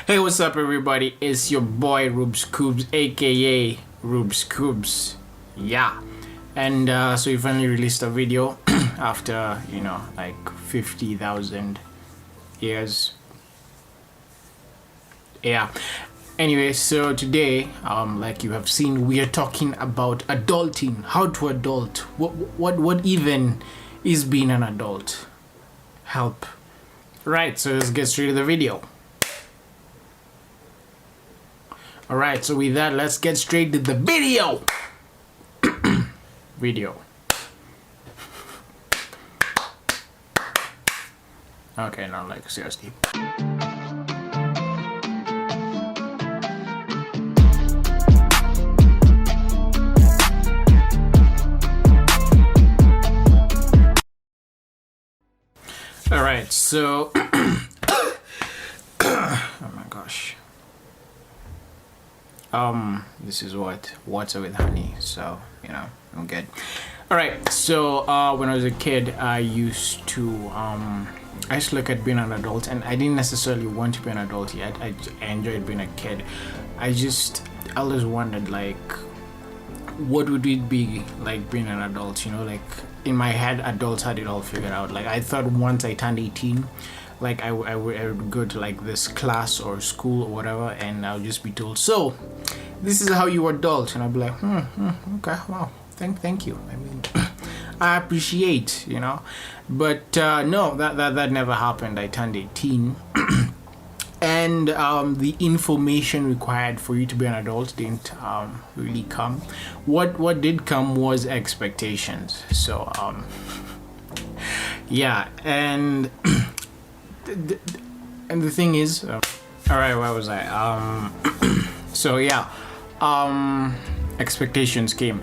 Hey, what's up, everybody? It's your boy Rubes Cubes, aka Rubes Cubes. Yeah, and so we finally released a video after like 50,000 years. Yeah. Anyway, so today, like you have seen, we are talking about adulting. How to adult? What even is being an adult? Help. Right. So let's get straight to the video. Alright, so with that, let's get straight to the video. Video. Okay, now like seriously. Alright, so oh my gosh. This is water with honey, so I'm good. All right, so when I was a kid, I used to look at being an adult, and I didn't necessarily want to be an adult yet. I enjoyed being a kid. I always wondered, like, what would it be like being an adult? Like in my head, adults had it all figured out. Like I thought once I turned 18, like I would go to like this class or school or whatever, and I'll just be told, so this is how you adult, and I'll be like, okay, wow, thank you. I mean, I appreciate, but no, that never happened. I turned 18, and the information required for you to be an adult didn't really come. What did come was expectations. So yeah, and and the thing is, all right, where was I? So yeah, expectations came,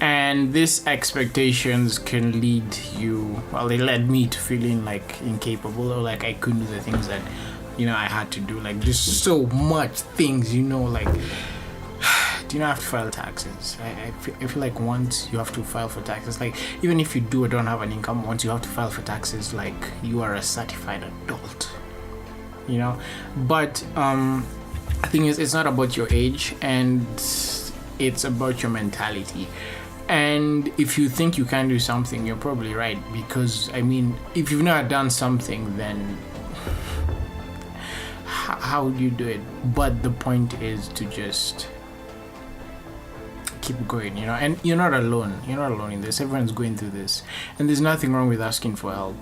and these expectations can lead you. Well, they led me to feeling like incapable, or like I couldn't do the things that I had to do. Like just so much things, like. Do you not have to file taxes? I feel like once you have to file for taxes, like even if you do or don't have an income, once you have to file for taxes, like you are a certified adult, But the thing is, it's not about your age, and it's about your mentality. And if you think you can do something, you're probably right, because I mean, if you've not done something, then how would you do it? But the point is to just keep going, and you're not alone in this. Everyone's going through this, and there's nothing wrong with asking for help.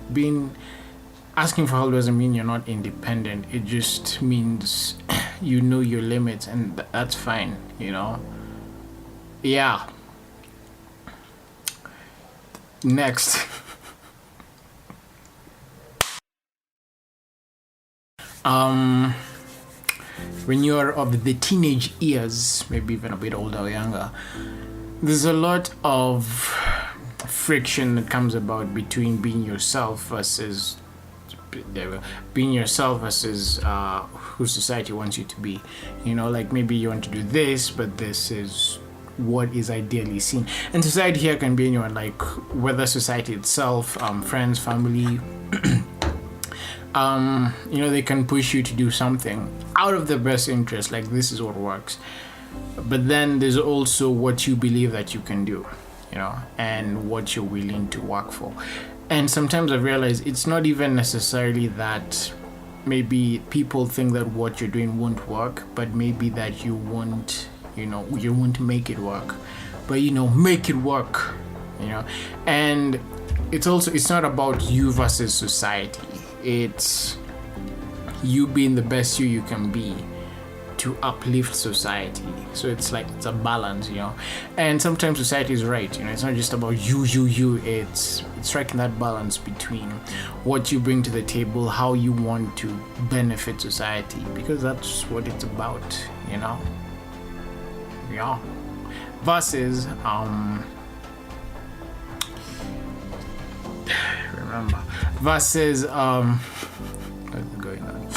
Asking for help doesn't mean you're not independent. It just means you know your limits, and that's fine, yeah. Next. When you're of the teenage years, maybe even a bit older or younger, there's a lot of friction that comes about between being yourself versus who society wants you to be. Like maybe you want to do this, but this is what is ideally seen. And society here can be anyone, like whether society itself, friends, family. They can push you to do something out of their best interest, like this is what works. But then there's also what you believe that you can do, and what you're willing to work for. And sometimes I realize it's not even necessarily that maybe people think that what you're doing won't work, but maybe that you won't make it work. But make it work, And it's not about you versus society. It's you being the best you can be to uplift society. So it's a balance, And sometimes society is right, It's not just about you. It's striking that balance between what you bring to the table, how you want to benefit society, because that's what it's about, Yeah. Versus what's going on?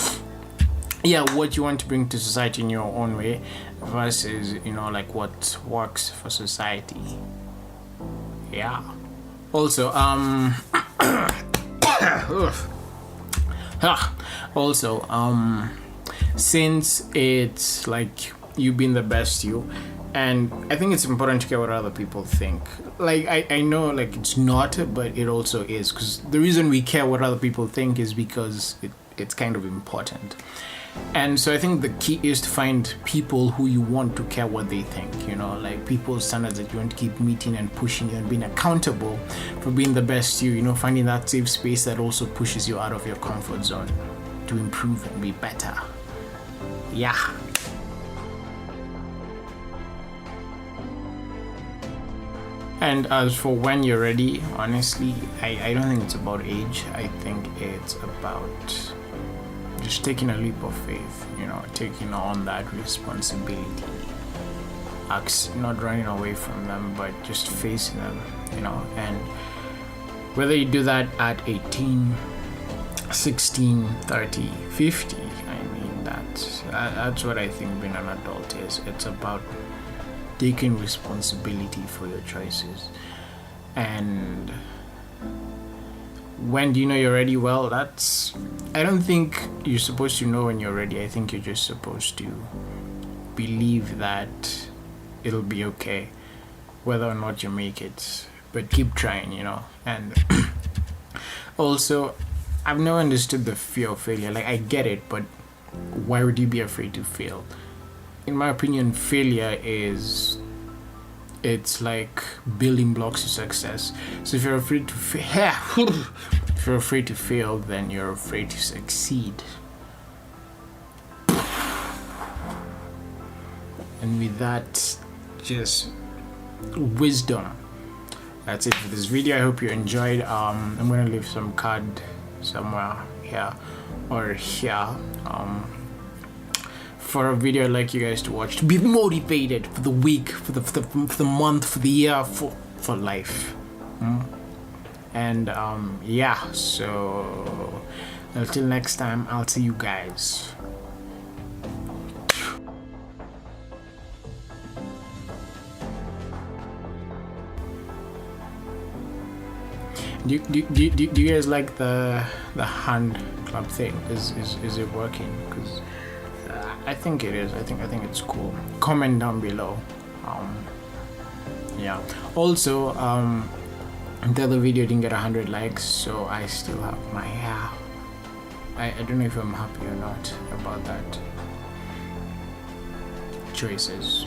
Yeah, what you want to bring to society in your own way versus like what works for society. Yeah. Also since it's like you being the best you, and I think it's important to care what other people think. Like I know like it's not, but it also is, because the reason we care what other people think is because it's kind of important. And so I think the key is to find people who you want to care what they think, you know, like people's standards that you want to keep meeting and pushing you and being accountable for being the best you know, finding that safe space that also pushes you out of your comfort zone to improve and be better. Yeah. And as for when you're ready, honestly, I don't think it's about age. I think it's about just taking a leap of faith, you know, taking on that responsibility. Not running away from them, but just facing them, you know. And whether you do that at 18, 16, 30, 50, I mean, that's what I think being an adult is. It's about taking responsibility for your choices. And when do you know you're ready? Well, I don't think you're supposed to know when you're ready. I think you're just supposed to believe that it'll be okay whether or not you make it, but keep trying, you know. And also, I've never understood the fear of failure. Like, I get it, but why would you be afraid to fail? In my opinion, failure it's like building blocks to success. So if you're afraid to if you're afraid to fail, then you're afraid to succeed. And with that, just wisdom. That's it for this video. I hope you enjoyed. I'm gonna leave some card somewhere here or here. For a video I'd like you guys to watch to be motivated for the week, for the month, for the year, for life. And yeah, so until next time, I'll see you guys. Do you guys like the hand club thing? Is it working? Because I think it is. I think it's cool. Comment down below. Yeah. Also, the other video didn't get 100 likes, so I still have my hair. I don't know if I'm happy or not about that. Choices.